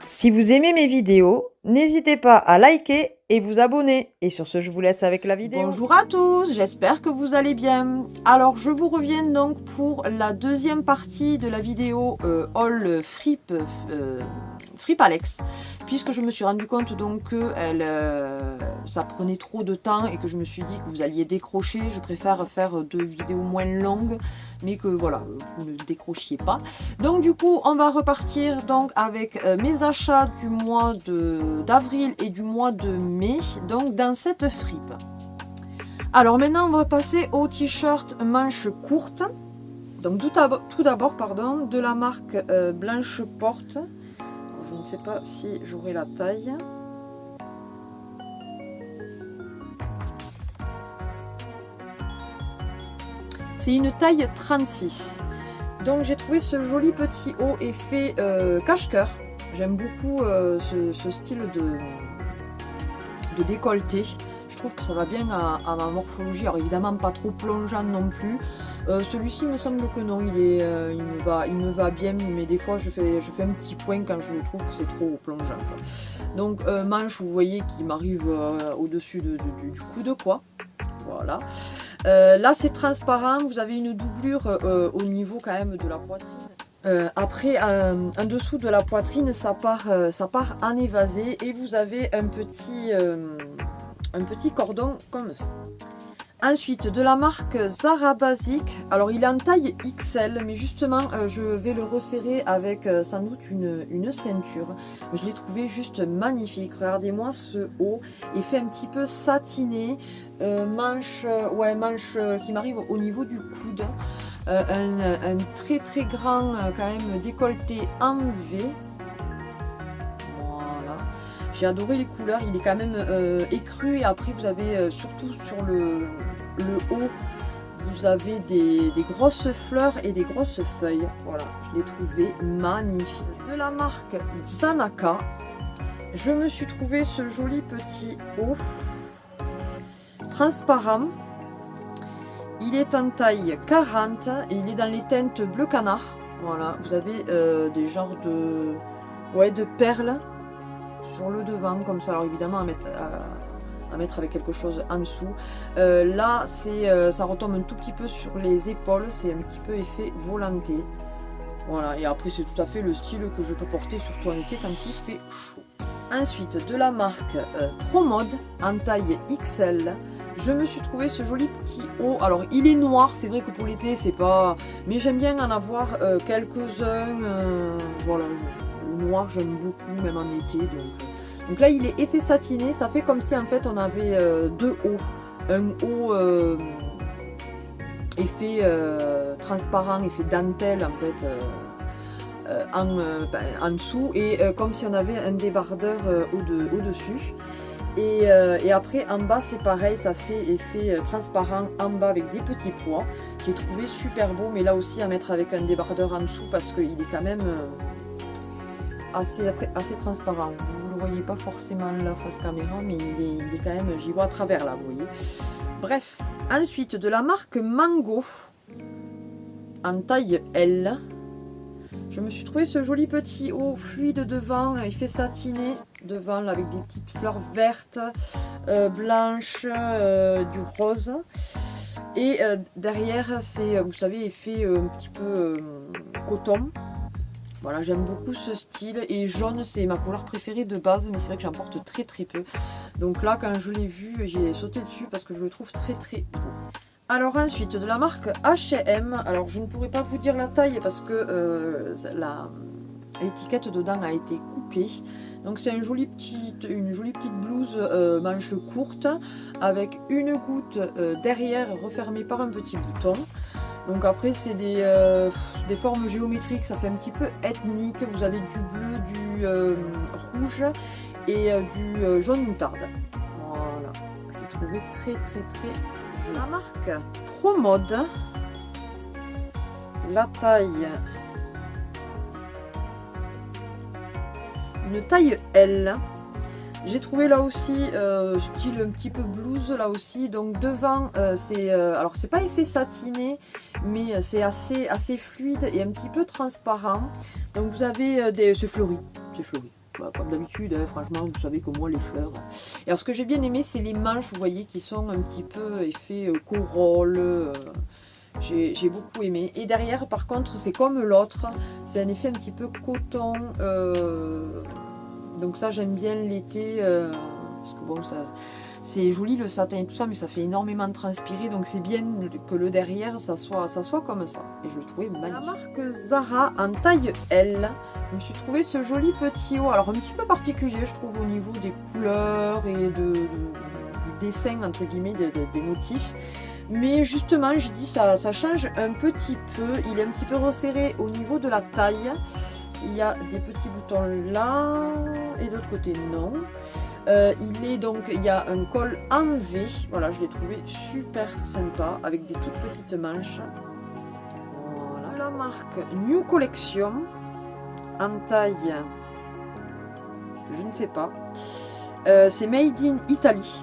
Si vous aimez mes vidéos, n'hésitez pas à liker et vous abonner. Et sur ce, je vous laisse avec la vidéo. Bonjour à tous, j'espère que vous allez bien. Alors, je vous reviens donc pour la deuxième partie de la vidéo Haul Fripe Alex, puisque je me suis rendu compte donc que ça prenait trop de temps et que je me suis dit que vous alliez décrocher. Je préfère faire deux vidéos moins longues, mais que voilà, vous ne décrochiez pas. Donc du coup, on va repartir donc avec mes achats du mois d'avril et du mois de mai, donc dans cette fripe. Alors maintenant, on va passer au t-shirt manches courtes. Donc tout d'abord, pardon, de la marque Blanche Porte. Je ne sais pas si j'aurai la taille. C'est une taille 36. Donc j'ai trouvé ce joli petit haut effet cache-cœur. J'aime beaucoup ce style de décolleté. Je trouve que ça va bien à ma morphologie. Alors évidemment pas trop plongeant non plus. Celui-ci me semble que non, il me va bien, mais des fois je fais un petit point quand je trouve que c'est trop plongeant, quoi. Donc manche, vous voyez, qui m'arrive au-dessus du coude, quoi. Voilà. Là c'est transparent, vous avez une doublure au niveau quand même de la poitrine. Après, en dessous de la poitrine, ça part en évasé et vous avez un petit cordon comme ça. Ensuite, de la marque Zara Basic. Alors, il est en taille XL, mais justement, je vais le resserrer avec sans doute une ceinture. Je l'ai trouvé juste magnifique. Regardez-moi ce haut. Il fait un petit peu satiné. Manche qui m'arrive au niveau du coude. Un très très grand quand même décolleté en V. Voilà. J'ai adoré les couleurs. Il est quand même écru. Et après, vous avez surtout sur le haut, vous avez des grosses fleurs et des grosses feuilles. Voilà, je l'ai trouvé magnifique. De la marque Zanaka, je me suis trouvé ce joli petit haut transparent. Il est en taille 40 et il est dans les teintes bleu canard. Voilà, vous avez des genres de perles sur le devant comme ça. Alors évidemment à mettre avec quelque chose en dessous. Là, ça retombe un tout petit peu sur les épaules, c'est un petit peu effet volanté. Voilà, et après c'est tout à fait le style que je peux porter, surtout en été quand il fait chaud. Ensuite, de la marque ProMode, en taille XL, je me suis trouvé ce joli petit haut. Alors, il est noir, c'est vrai que pour l'été, c'est pas... Mais j'aime bien en avoir quelques-uns. Voilà, le noir, j'aime beaucoup, même en été, donc là il est effet satiné, ça fait comme si en fait on avait deux hauts. Un haut effet transparent, effet dentelle en fait en dessous, et comme si on avait un débardeur au-dessus. Et après en bas c'est pareil, ça fait effet transparent en bas avec des petits pois. J'ai trouvé super beau, mais là aussi à mettre avec un débardeur en dessous parce qu'il est quand même assez transparent. Vous ne le voyez pas forcément la face caméra, mais il est quand même, j'y vois à travers là, vous voyez. Bref, ensuite de la marque Mango en taille L, je me suis trouvé ce joli petit haut fluide devant, il fait satiner devant là, avec des petites fleurs vertes, blanches, du rose. Et derrière c'est, vous savez, effet un petit peu coton. Voilà, j'aime beaucoup ce style, et jaune c'est ma couleur préférée de base, mais c'est vrai que j'en porte très très peu. Donc là quand je l'ai vu, j'ai sauté dessus parce que je le trouve très très beau. Alors ensuite, de la marque H&M, alors je ne pourrais pas vous dire la taille parce que l'étiquette dedans a été coupée. Donc c'est une jolie petite blouse manche courte avec une goutte derrière refermée par un petit bouton. Donc après c'est des formes géométriques, ça fait un petit peu ethnique. Vous avez du bleu, du rouge et du jaune moutarde. Voilà, j'ai trouvé très joli. La marque ProMode, la taille une taille L. J'ai trouvé là aussi style un petit peu blouse là aussi. Donc devant alors c'est pas effet satiné, mais c'est assez fluide et un petit peu transparent. Donc vous avez c'est fleuri, c'est fleuri. Bah, comme d'habitude, hein, franchement, vous savez que moi les fleurs. Et alors ce que j'ai bien aimé, c'est les manches, vous voyez, qui sont un petit peu effet corolle. J'ai beaucoup aimé. Et derrière, par contre, c'est comme l'autre, c'est un effet un petit peu coton. Donc ça, j'aime bien l'été, parce que bon, ça, c'est joli le satin et tout ça, mais ça fait énormément transpirer. Donc c'est bien que le derrière, ça soit comme ça. Et je le trouvais magnifique. La marque Zara en taille L. Je me suis trouvé ce joli petit haut, alors un petit peu particulier, je trouve, au niveau des couleurs et du dessin, entre guillemets, des motifs. Mais justement, je dis ça change un petit peu. Il est un petit peu resserré au niveau de la taille. Il y a des petits boutons là et de l'autre côté non. Il y a un col en V. Voilà, je l'ai trouvé super sympa avec des toutes petites manches. Voilà. De la marque New Collection en taille, je ne sais pas. C'est Made in Italy.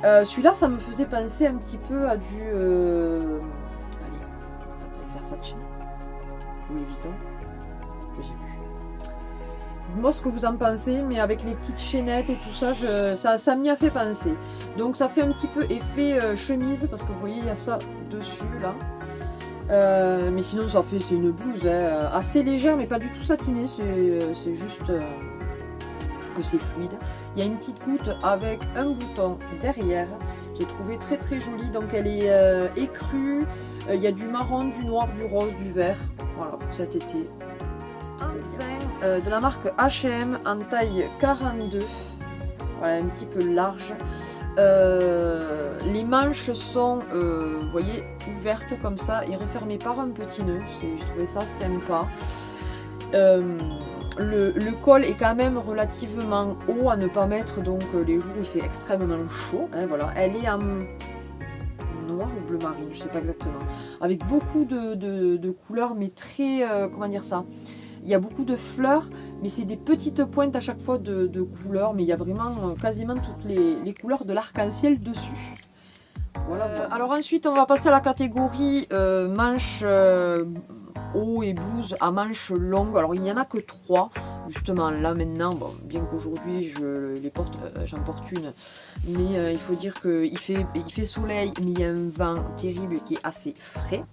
Celui-là, ça me faisait penser un petit peu à du... allez, ça s'appelle Versace. Louis Vuitton. Je sais plus. Moi, ce que vous en pensez, mais avec les petites chaînettes et tout ça, ça m'y a fait penser. Donc, ça fait un petit peu effet chemise, parce que vous voyez, il y a ça dessus, là. Mais sinon, c'est une blouse hein, assez légère, mais pas du tout satinée. C'est juste que c'est fluide. Il y a une petite goutte avec un bouton derrière. J'ai trouvé très très jolie. Donc elle est écrue. Il y a du marron, du noir, du rose, du vert. Voilà pour cet été. Enfin, de la marque H&M en taille 42. Voilà, un petit peu large. Les manches sont, vous voyez, ouvertes comme ça et refermées par un petit nœud. J'ai trouvé ça sympa. Le col est quand même relativement haut à ne pas mettre donc les jours où il fait extrêmement chaud. Hein, voilà. Elle est en noir ou bleu marine, je sais pas exactement. Avec beaucoup de couleurs, mais très, comment dire ça, il y a beaucoup de fleurs, mais c'est des petites pointes à chaque fois de couleurs, mais il y a vraiment quasiment toutes les couleurs de l'arc-en-ciel dessus. Voilà. Alors ensuite, on va passer à la catégorie manches haut et blouse à manches longues. Alors il n'y en a que 3 justement là maintenant, bon, bien qu'aujourd'hui j'en porte une, mais il faut dire qu'il fait soleil, mais il y a un vent terrible qui est assez frais,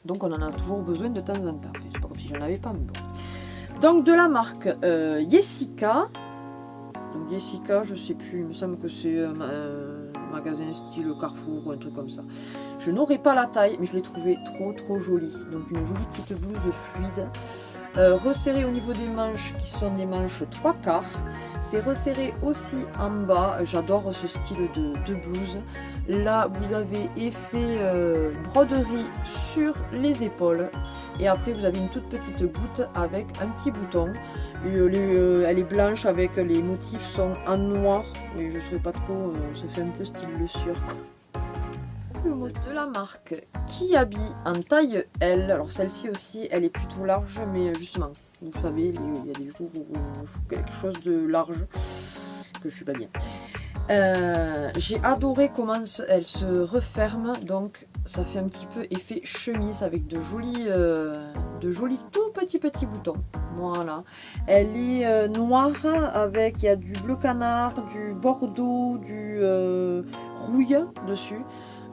donc on en a toujours besoin de temps en temps. Enfin, c'est pas comme si j'en avais pas, mais bon. Donc de la marque Jessica. Donc Jessica, je sais plus, il me semble que c'est un magasin style Carrefour ou un truc comme ça. Je n'aurai pas la taille, mais je l'ai trouvé trop jolie. Donc une jolie petite blouse fluide. Resserrée au niveau des manches, qui sont des manches 3/4. C'est resserré aussi en bas. J'adore ce style de blouse. Là, vous avez effet broderie sur les épaules. Et après, vous avez une toute petite goutte avec un petit bouton. Elle est blanche avec les motifs sont en noir. Oui, je ne sais pas trop, ça fait un peu style le sur. De la marque Kiabi en taille L. Alors celle-ci aussi, elle est plutôt large, mais justement, vous savez, il y a des jours où il me faut quelque chose de large, que je suis pas bien. J'ai adoré comment elle se referme, donc ça fait un petit peu effet chemise avec de jolis tout petits boutons. Voilà, elle est noire avec, il y a du bleu canard, du bordeaux, du rouille dessus,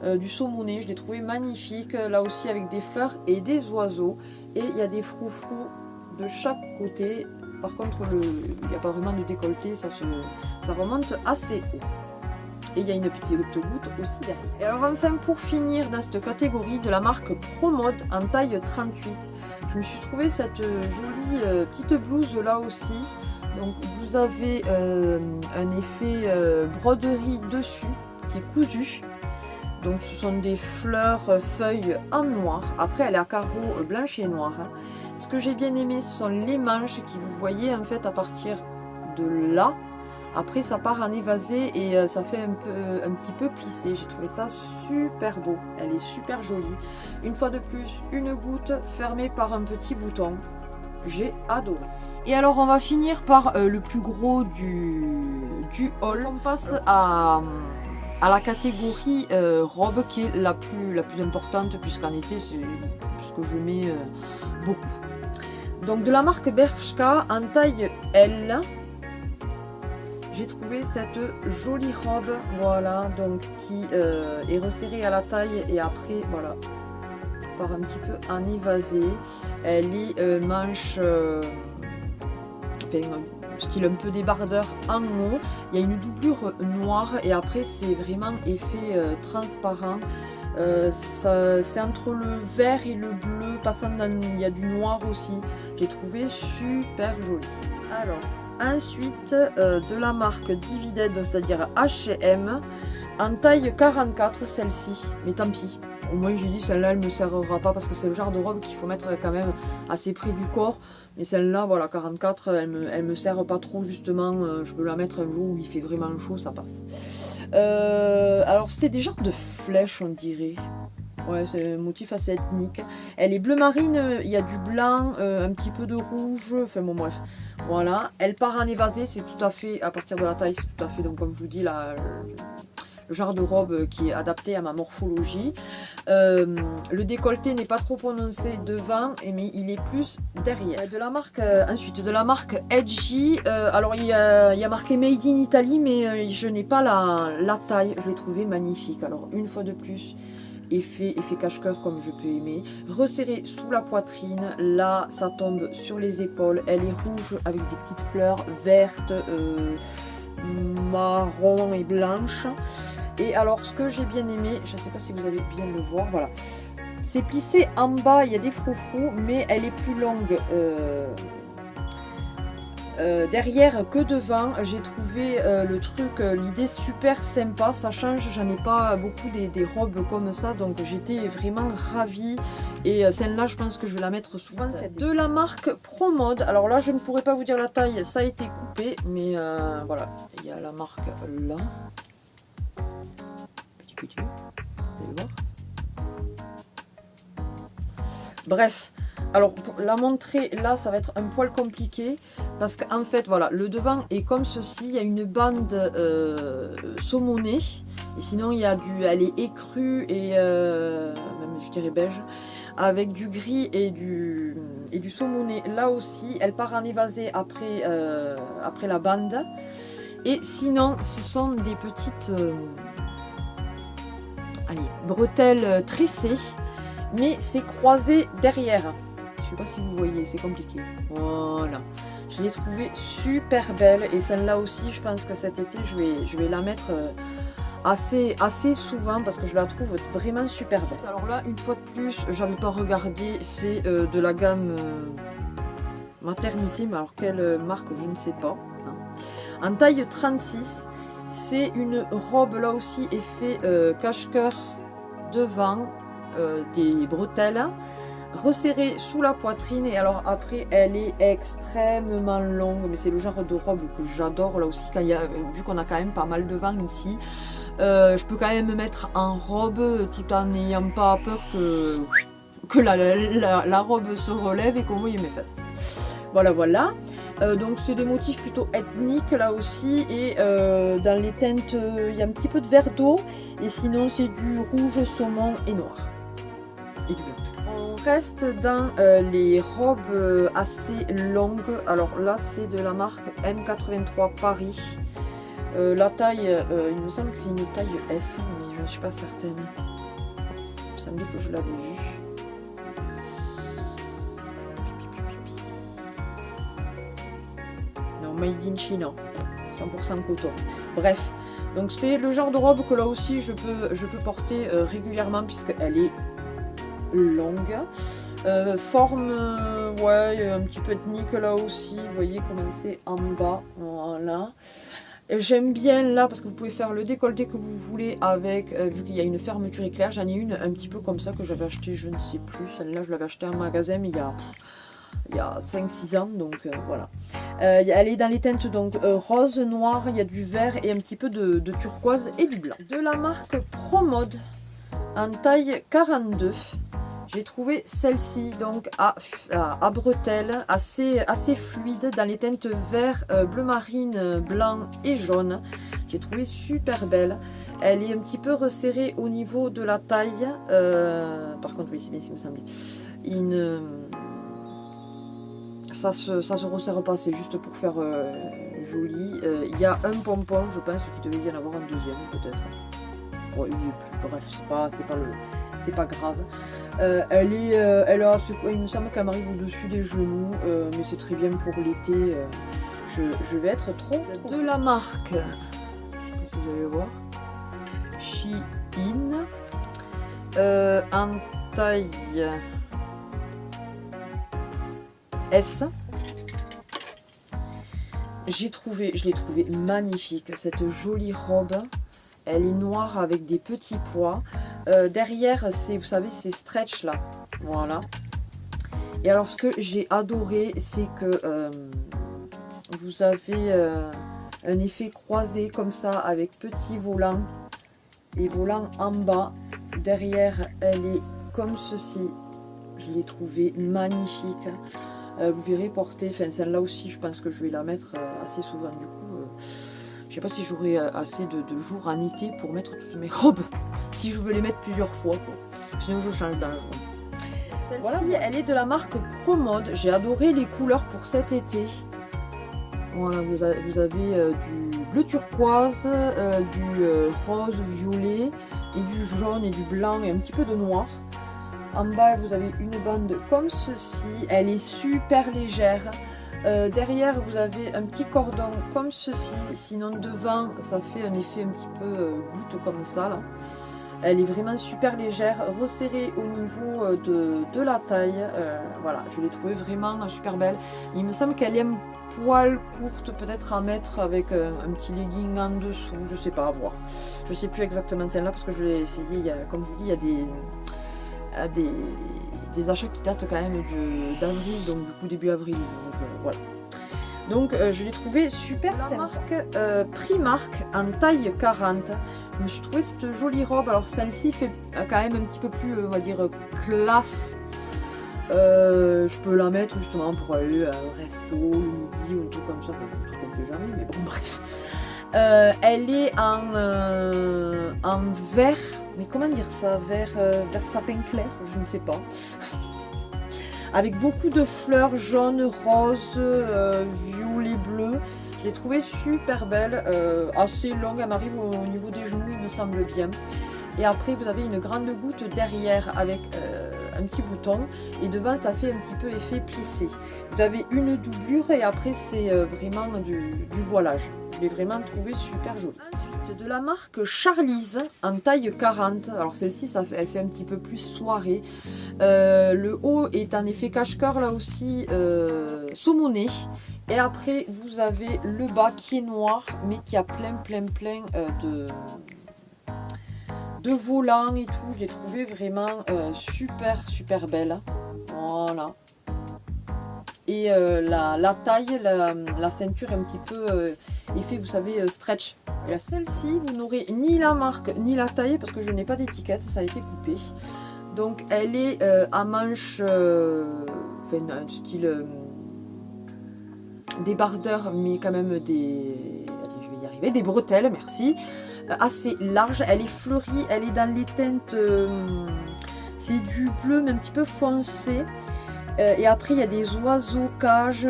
du saumoné. Je l'ai trouvé magnifique, là aussi avec des fleurs et des oiseaux, et il y a des froufrous de chaque côté. Par contre, il n'y a pas vraiment de décolleté, ça remonte assez haut. Et il y a une petite goutte aussi derrière. Et alors enfin, pour finir dans cette catégorie, de la marque ProMode en taille 38, je me suis trouvé cette jolie petite blouse là aussi. Donc vous avez un effet broderie dessus qui est cousu. Donc ce sont des fleurs, feuilles en noir. Après elle est à carreaux blanche et noir. Hein. Ce que j'ai bien aimé, ce sont les manches qui, vous voyez, en fait, à partir de là. Après, ça part en évasé et ça fait un petit peu plissé. J'ai trouvé ça super beau. Elle est super jolie. Une fois de plus, une goutte fermée par un petit bouton. J'ai adoré. Et alors on va finir par le plus gros du haul. On passe à la catégorie robe qui est la plus importante, puisqu'en été c'est ce que je mets beaucoup. Donc de la marque Bershka en taille L, j'ai trouvé cette jolie robe, voilà, donc qui est resserrée à la taille et après voilà, part un petit peu en évasé. Elle est manche style un peu débardeur en haut, il y a une doublure noire et après c'est vraiment effet transparent. C'est entre le vert et le bleu, passant dans, il y a du noir aussi. J'ai trouvé super joli. Alors ensuite de la marque Dividend, c'est-à-dire H&M, en taille 44 celle-ci, mais tant pis. Au moins j'ai dit celle-là elle me servira pas parce que c'est le genre de robe qu'il faut mettre quand même assez près du corps. Mais celle-là, voilà, 44, elle me sert pas trop justement. Je peux la mettre un jour où il fait vraiment chaud, ça passe. Alors c'est des genres de flèches on dirait. Ouais, c'est un motif assez ethnique. Elle est bleu marine, il y a du blanc, un petit peu de rouge, enfin bon bref. Voilà, elle part en évasé, c'est tout à fait, à partir de la taille, c'est tout à fait, donc comme je vous dis, le genre de robe qui est adapté à ma morphologie. Le décolleté n'est pas trop prononcé devant, mais il est plus derrière. De la marque, ensuite de la marque Edgy, alors il y a marqué Made in Italy, mais je n'ai pas la taille, je l'ai trouvé magnifique. Alors une fois de plus, effet cache-cœur comme je peux aimer, resserré sous la poitrine, là ça tombe sur les épaules, elle est rouge avec des petites fleurs vertes, marron et blanche. Et alors ce que j'ai bien aimé, je ne sais pas si vous allez bien le voir, voilà, c'est plissé en bas, il y a des froufrous, mais elle est plus longue derrière que devant. J'ai trouvé le truc, l'idée super sympa, ça change, j'en ai pas beaucoup des robes comme ça, donc j'étais vraiment ravie. Et celle-là je pense que je vais la mettre souvent. C'est de la marque ProMode, alors là je ne pourrais pas vous dire la taille, ça a été coupé, mais voilà, il y a la marque là. Vous allez voir. Bref, alors pour la montrer là ça va être un poil compliqué parce qu'en fait voilà, le devant est comme ceci, il y a une bande saumonée et sinon il y a elle est écrue et même je dirais beige avec du gris et du saumonné. Là aussi elle part en évasé après la bande, et sinon ce sont des petites bretelles tressées, mais c'est croisé derrière. Je sais pas si vous voyez, c'est compliqué. Voilà, je l'ai trouvée super belle et celle-là aussi, je pense que cet été, je vais la mettre assez souvent parce que je la trouve vraiment super belle. Alors là, une fois de plus, j'avais pas regardé, c'est de la gamme maternité, mais alors quelle marque, je ne sais pas. Hein. En taille 36. C'est une robe là aussi effet cache-cœur devant, des bretelles resserrées sous la poitrine, et alors après elle est extrêmement longue, mais c'est le genre de robe que j'adore là aussi quand il y a, vu qu'on a quand même pas mal de vent ici, je peux quand même me mettre en robe tout en n'ayant pas peur que la robe se relève et qu'on voit mes fesses. Voilà. Donc c'est des motifs plutôt ethniques là aussi, et dans les teintes il y a un petit peu de vert d'eau, et sinon c'est du rouge saumon et noir et du blanc. On reste dans les robes assez longues. Alors là c'est de la marque M83 Paris, la taille il me semble que c'est une taille S, mais je ne suis pas certaine, il me semblait que je l'avais vu. Made in China, 100% coton. Bref, donc c'est le genre de robe que là aussi je peux porter régulièrement puisqu'elle est longue. Forme, ouais, un petit peu ethnique là aussi. Vous voyez comment c'est en bas, voilà. J'aime bien là parce que vous pouvez faire le décolleté que vous voulez avec, vu qu'il y a une fermeture éclair. J'en ai une un petit peu comme ça que j'avais acheté, je ne sais plus. Celle-là, je l'avais acheté en magasin, mais il y a 5-6 ans, donc voilà. Elle est dans les teintes donc rose, noir, il y a du vert et un petit peu de turquoise et du blanc. De la marque ProMode en taille 42. J'ai trouvé celle-ci donc à bretelles, assez fluide, dans les teintes vert, bleu marine, blanc et jaune. J'ai trouvé super belle. Elle est un petit peu resserrée au niveau de la taille. Par contre, oui, c'est bien ce qui me semble. Ça se resserre pas, c'est juste pour faire joli. Il y a un pompon, je pense qu'il devait y en avoir un deuxième peut-être. Bon, il est plus, bref, c'est pas grave. Elle a, il me semble qu'elle m'arrive au-dessus des genoux, mais c'est très bien pour l'été. Je vais être trop de la marque. Je sais pas si vous allez voir. Shein. En taille S. Je l'ai trouvé magnifique, cette jolie robe. Elle est noire avec des petits pois. Derrière, vous savez, c'est stretch là. Voilà. Et alors, ce que j'ai adoré, c'est que vous avez un effet croisé comme ça, avec petit volant et volant en bas. Derrière, elle est comme ceci. Je l'ai trouvée magnifique. Vous verrez porter, enfin celle-là aussi, je pense que je vais la mettre assez souvent. Du coup, je sais pas si j'aurai assez de jours en été pour mettre toutes mes robes. Si je veux les mettre plusieurs fois, quoi. Sinon je change d'âge. Celle-ci, voilà, elle est de la marque ProMode. J'ai adoré les couleurs pour cet été. Voilà, vous avez du bleu turquoise, du rose violet, et du jaune et du blanc et un petit peu de noir. En bas, vous avez une bande comme ceci. Elle est super légère. Derrière, vous avez un petit cordon comme ceci. Sinon, devant, ça fait un effet un petit peu goutte comme ça, là. Elle est vraiment super légère, resserrée au niveau de la taille. Voilà, je l'ai trouvée vraiment super belle. Il me semble qu'elle est un poil courte, peut-être à mettre avec un petit legging en dessous. Je sais pas, à voir. Je sais plus exactement celle-là parce que je l'ai essayé. Comme je vous dis, il y a des achats qui datent quand même d'avril, donc du coup début avril. Donc voilà. Donc je l'ai trouvé super sympa. Marque Primark en taille 40. Je me suis trouvé cette jolie robe. Alors celle-ci fait quand même un petit peu plus, on va dire, classe. Je peux la mettre justement pour aller à un resto, le midi ou un truc comme ça. Enfin, un truc qu'on fait jamais, mais bon bref. Elle est en vert, mais comment dire ça, vert sapin clair, je ne sais pas. Avec beaucoup de fleurs jaunes, roses, violet, bleu. Je l'ai trouvée super belle, assez longue, elle m'arrive au niveau des genoux, il me semble bien. Et après, vous avez une grande goutte derrière avec un petit bouton. Et devant, ça fait un petit peu effet plissé. Vous avez une doublure et après, c'est vraiment du voilage. Je l'ai vraiment trouvé super jolie. Ensuite, de la marque Charlize en taille 40. Alors celle-ci, elle fait un petit peu plus soirée. Le haut est en effet cache-cœur là aussi, saumoné. Et après, vous avez le bas qui est noir, mais qui a plein de volants et tout. Je l'ai trouvé vraiment super belle. Voilà. Et la taille, la ceinture est un petit peu effet, vous savez, stretch. Et celle-ci, vous n'aurez ni la marque ni la taille parce que je n'ai pas d'étiquette, ça a été coupé. Donc elle est à manches, enfin un style débardeur, mais quand même des, allez, je vais y arriver, des bretelles, merci. Assez large, elle est fleurie, elle est dans les teintes, c'est du bleu mais un petit peu foncé. Et après il y a des oiseaux, cages,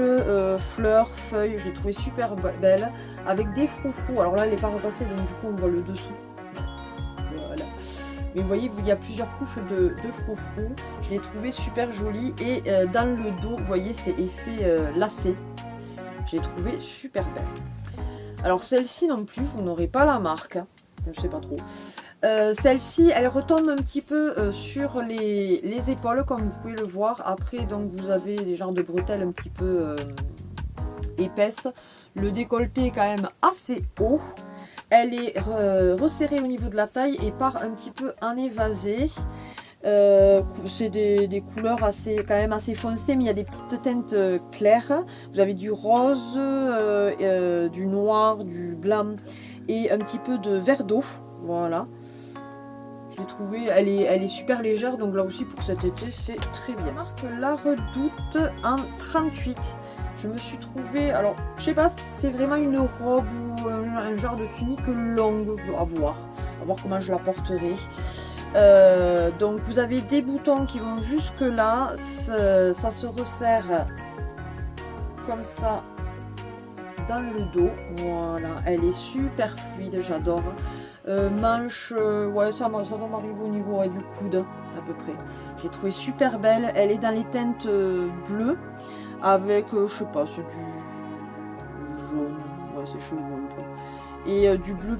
fleurs, feuilles, je l'ai trouvé super belle, avec des froufrous. Alors là elle n'est pas repassée, donc du coup on voit le dessous. Voilà. Mais vous voyez, il y a plusieurs couches de froufrous. Je l'ai trouvé super jolie. Et dans le dos, vous voyez, c'est effet lacé. Je l'ai trouvé super belle. Alors celle-ci non plus, vous n'aurez pas la marque. Je sais pas trop. Celle-ci, elle retombe un petit peu sur les épaules, comme vous pouvez le voir. Après, donc, vous avez des genres de bretelles un petit peu épaisses. Le décolleté est quand même assez haut. Elle est resserrée au niveau de la taille et part un petit peu en évasé. C'est des couleurs quand même assez foncées, mais il y a des petites teintes claires. Vous avez du rose, du noir, du blanc et un petit peu de vert d'eau. Voilà. Je l'ai trouvée, elle est super légère, donc là aussi pour cet été c'est très bien. Marque La Redoute en 38. Je me suis trouvée, alors je sais pas si c'est vraiment une robe ou un genre de tunique longue, à voir comment je la porterai. Donc vous avez des boutons qui vont jusque là, ça se resserre comme ça dans le dos, voilà, elle est super fluide, j'adore. Manche, ouais, ça doit m'arriver au niveau du coude à peu près. J'ai trouvé super belle, elle est dans les teintes bleues avec, je sais pas, c'est du jaune, ouais c'est chelou un peu, et du bleu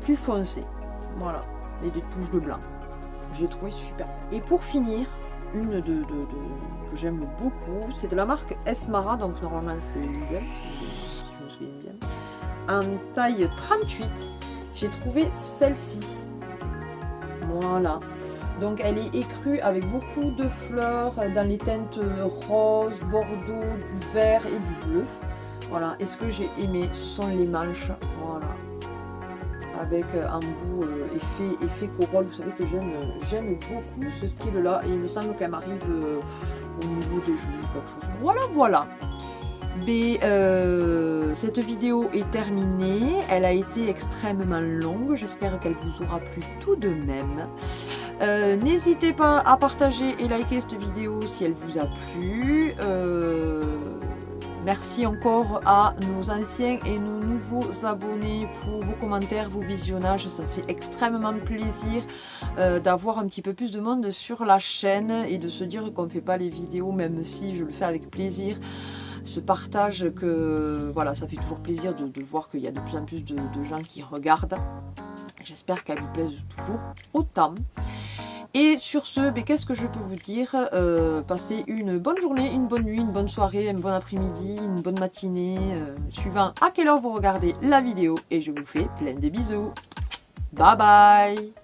plus foncé, voilà, et des touches de blanc. J'ai trouvé super. Et pour finir, une que j'aime beaucoup, c'est de la marque Esmara, donc normalement c'est Lidl, si je me souviens bien, en taille 38. J'ai trouvé celle-ci, voilà, donc elle est écrue avec beaucoup de fleurs dans les teintes rose, bordeaux, du vert et du bleu, voilà. Et ce que j'ai aimé, ce sont les manches, voilà, avec un bout effet corolle. Vous savez que j'aime beaucoup ce style là, et il me semble qu'elle m'arrive au niveau des genoux, quelque chose. Voilà. Mais cette vidéo est terminée, elle a été extrêmement longue, j'espère qu'elle vous aura plu tout de même. N'hésitez pas à partager et liker cette vidéo si elle vous a plu. Merci encore à nos anciens et nos nouveaux abonnés pour vos commentaires, vos visionnages. Ça fait extrêmement plaisir d'avoir un petit peu plus de monde sur la chaîne et de se dire qu'on ne fait pas les vidéos, même si je le fais avec plaisir. Ce partage, que voilà, ça fait toujours plaisir de voir qu'il y a de plus en plus de gens qui regardent. J'espère qu'elle vous plaise toujours autant. Et sur ce, qu'est-ce que je peux vous dire? Passez une bonne journée, une bonne nuit, une bonne soirée, un bon après-midi, une bonne matinée, suivant à quelle heure vous regardez la vidéo. Et je vous fais plein de bisous. Bye bye!